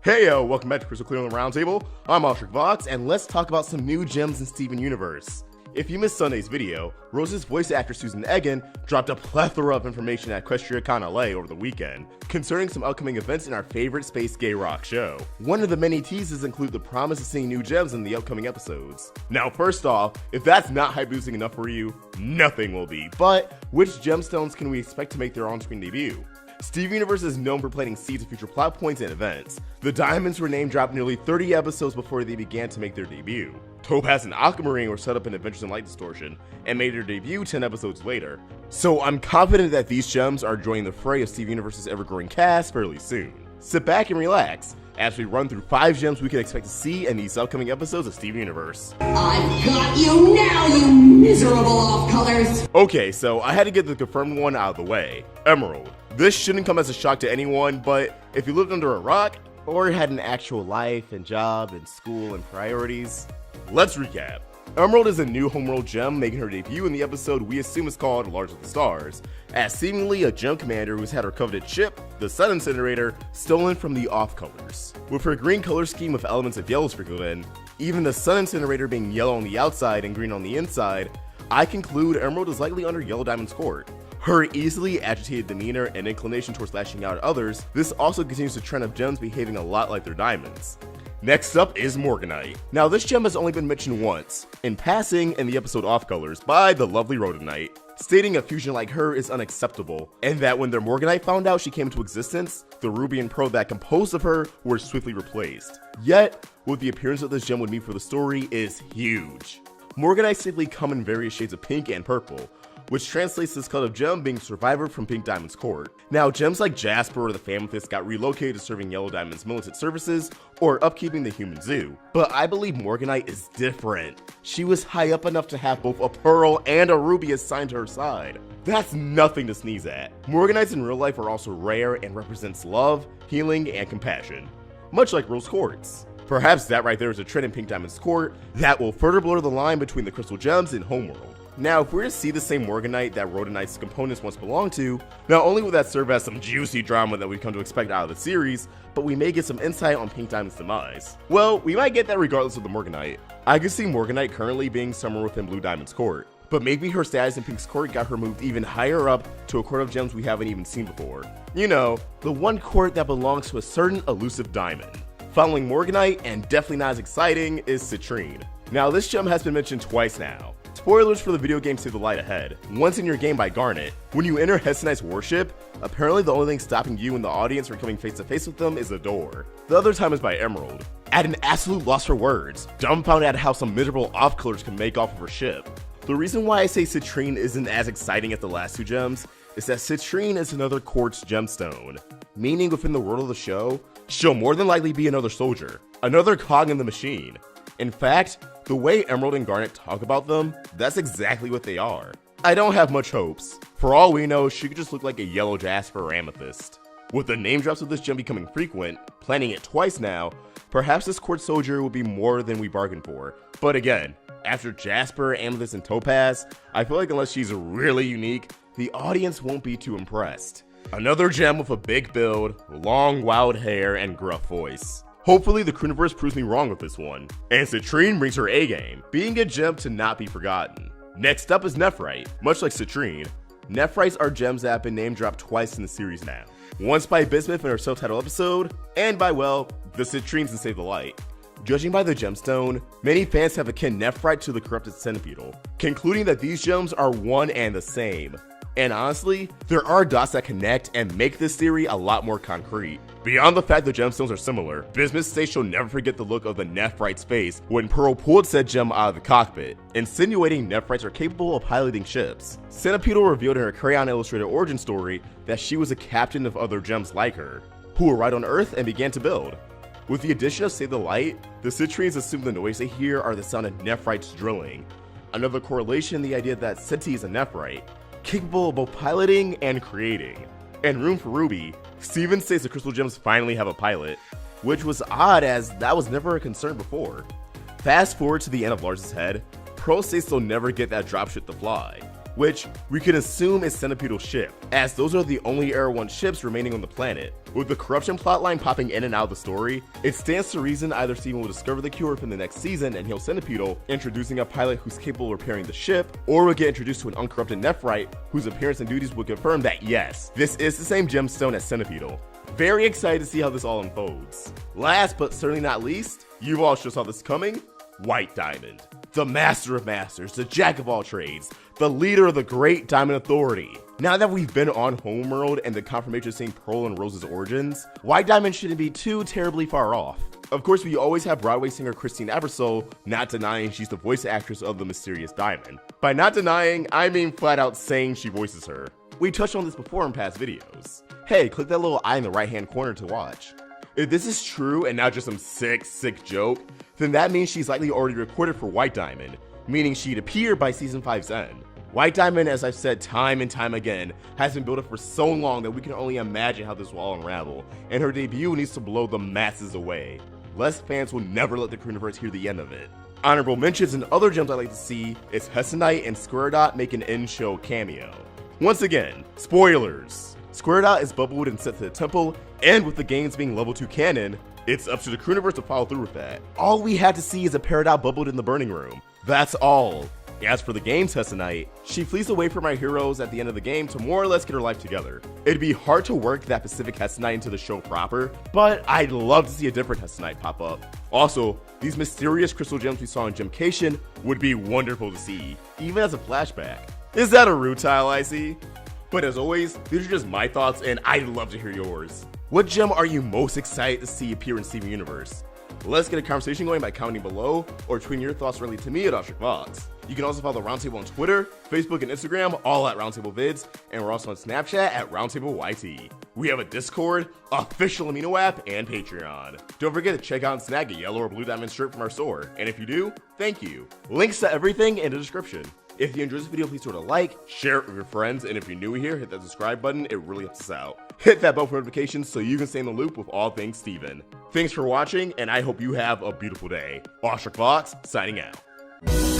Hey yo, welcome back to Crystal Clear on the Roundtable. I'm AwestruckVox, and let's talk about some new gems in Steven Universe. If you missed Sunday's video, Rose's voice actor Susan Egan dropped a plethora of information at EquestriaCon LA over the weekend concerning some upcoming events in our favorite space gay rock show. One of the many teases include the promise of seeing new gems in the upcoming episodes. Now first off, if that's not hype boosting enough for you, nothing will be. But which gemstones can we expect to make their on-screen debut? Steven Universe is known for planting seeds of future plot points and events. The diamonds were name dropped nearly 30 episodes before they began to make their debut. Topaz and Aquamarine were set up in Adventures in Light Distortion and made their debut 10 episodes later. So I'm confident that these gems are joining the fray of Steven Universe's ever-growing cast fairly soon. Sit back and relax as we run through 5 gems we can expect to see in these upcoming episodes of Steven Universe. I've got you now, you miserable off-colors! Okay, so I had to get the confirmed one out of the way. Emerald. This shouldn't come as a shock to anyone, but if you lived under a rock, or had an actual life and job and school and priorities, let's recap. Emerald is a new homeworld gem making her debut in the episode we assume is called Large of the Stars, as seemingly a gem commander who's had her coveted ship, the Sun Incinerator, stolen from the off-colors. With her green color scheme with elements of yellow sprinkled in, even the Sun Incinerator being yellow on the outside and green on the inside, I conclude Emerald is likely under Yellow Diamond's court. Her easily agitated demeanor and inclination towards lashing out at others, this also continues the trend of gems behaving a lot like their diamonds. Next up is Morganite. Now this gem has only been mentioned once, in passing in the episode Off Colors by the lovely Rhodonite, stating a fusion like her is unacceptable, and that when their Morganite found out she came into existence, the ruby and pearl that composed of her were swiftly replaced. Yet, what the appearance of this gem would mean for the story is huge. Morganites typically come in various shades of pink and purple, which translates to this color of gem being survivor from Pink Diamond's court. Now, gems like Jasper or the Famethist got relocated to serving Yellow Diamond's militant services or upkeeping the human zoo. But I believe Morganite is different. She was high up enough to have both a pearl and a ruby assigned to her side. That's nothing to sneeze at. Morganites in real life are also rare and represents love, healing, and compassion, much like rose quartz. Perhaps that right there is a trend in Pink Diamond's court that will further blur the line between the crystal gems and Homeworld. Now, if we're to see the same Morganite that Rhodonite's components once belonged to, not only will that serve as some juicy drama that we've come to expect out of the series, but we may get some insight on Pink Diamond's demise. Well, we might get that regardless of the Morganite. I could see Morganite currently being somewhere within Blue Diamond's court, but maybe her status in Pink's court got her moved even higher up to a court of gems we haven't even seen before. You know, the one court that belongs to a certain elusive diamond. Following Morganite, and definitely not as exciting, is Citrine. Now, this gem has been mentioned twice now. Spoilers for the video game Save the Light Ahead. Once in your game by Garnet, when you enter Hestonite's warship, apparently the only thing stopping you and the audience from coming face to face with them is a door. The other time is by Emerald. At an absolute loss for words, dumbfounded at how some miserable off-colors can make off of her ship. The reason why I say Citrine isn't as exciting as the last 2 gems is that Citrine is another quartz gemstone, meaning within the world of the show, she'll more than likely be another soldier, another cog in the machine. In fact, the way Emerald and Garnet talk about them, that's exactly what they are. I don't have much hopes. For all we know, she could just look like a yellow jasper or amethyst. With the name drops of this gem becoming frequent, planning it twice now, perhaps this quartz soldier will be more than we bargained for. But again, after Jasper, Amethyst, and Topaz, I feel like unless she's really unique, the audience won't be too impressed. Another gem with a big build, long wild hair, and gruff voice. Hopefully the Crewniverse proves me wrong with this one, and Citrine brings her A-game, being a gem to not be forgotten. Next up is Nephrite. Much like Citrine, Nephrites are gems that have been name dropped twice in the series now. Once by Bismuth in her self-titled episode, and by, well, the Citrines in Save the Light. Judging by the gemstone, many fans have akin Nephrite to the corrupted Centipedal, concluding that these gems are one and the same. And honestly, there are dots that connect and make this theory a lot more concrete. Beyond the fact the gemstones are similar, Bismuth states she'll never forget the look of the Nephrite's face when Pearl pulled said gem out of the cockpit, insinuating Nephrites are capable of piloting ships. Centipedal revealed in her crayon illustrated origin story that she was a captain of other gems like her, who arrived on Earth and began to build. With the addition of Save the Light, the Citrines assume the noise they hear are the sound of Nephrites drilling. Another correlation in the idea that Centi is a Nephrite, capable of both piloting and creating. And room for Ruby, Steven states the crystal gems finally have a pilot, which was odd as that was never a concern before. Fast forward to the end of Lars's head, Pearl states they'll never get that dropship to fly. which we can assume is Centipedal's ship, as those are the only Era 1 ships remaining on the planet. With the corruption plotline popping in and out of the story, it stands to reason either Steven will discover the cure from the next season and heal Centipedal, introducing a pilot who's capable of repairing the ship, or we'll get introduced to an uncorrupted Nephrite whose appearance and duties will confirm that yes, this is the same gemstone as Centipedal. Very excited to see how this all unfolds. Last but certainly not least, you all sure saw this coming, White Diamond. The master of masters, the jack of all trades, the leader of the great Diamond Authority. Now that we've been on Homeworld and the confirmation of seeing Pearl and Rose's origins, White Diamond shouldn't be too terribly far off. Of course, we always have Broadway singer Christine Ebersole not denying she's the voice actress of the mysterious Diamond. By not denying, I mean flat out saying she voices her. We touched on this before in past videos. Hey, click that little eye in the right hand corner to watch. If this is true and not just some sick joke, then that means she's likely already recorded for White Diamond, meaning she'd appear by season 5's end. White Diamond, as I've said time and time again, has been built up for so long that we can only imagine how this will all unravel, and her debut needs to blow the masses away. Less fans will never let the Crewniverse hear the end of it. Honorable mentions and other gems I'd like to see is Hessenite and Square Dot make an in-show cameo. Once again, spoilers! Square Dot is bubbled and sent to the temple, and with the games being level 2 canon, it's up to the Crewniverse to follow through with that. All we have to see is a Peridot bubbled in the burning room. That's all. As for the game's Hessenite, she flees away from our heroes at the end of the game to more or less get her life together. It'd be hard to work that Pacific Hessenite into the show proper, but I'd love to see a different Hessenite pop up. Also, these mysterious crystal gems we saw in Gemcation would be wonderful to see, even as a flashback. Is that a rutile I see? But as always, these are just my thoughts and I'd love to hear yours. What gem are you most excited to see appear in Steven Universe? Let's get a conversation going by commenting below or tweeting your thoughts directly to me at AwestruckVox. You can also follow Roundtable on Twitter, Facebook, and Instagram, all at Roundtable Vids, and we're also on Snapchat at RoundtableYT. We have a Discord, official Amino app, and Patreon. Don't forget to check out and snag a yellow or blue diamond shirt from our store, and if you do, thank you. Links to everything in the description. If you enjoyed this video, please throw it a like, share it with your friends, and if you're new here, hit that subscribe button, it really helps us out. Hit that bell for notifications so you can stay in the loop with all things Steven. Thanks for watching, and I hope you have a beautiful day. AwestruckVox, signing out.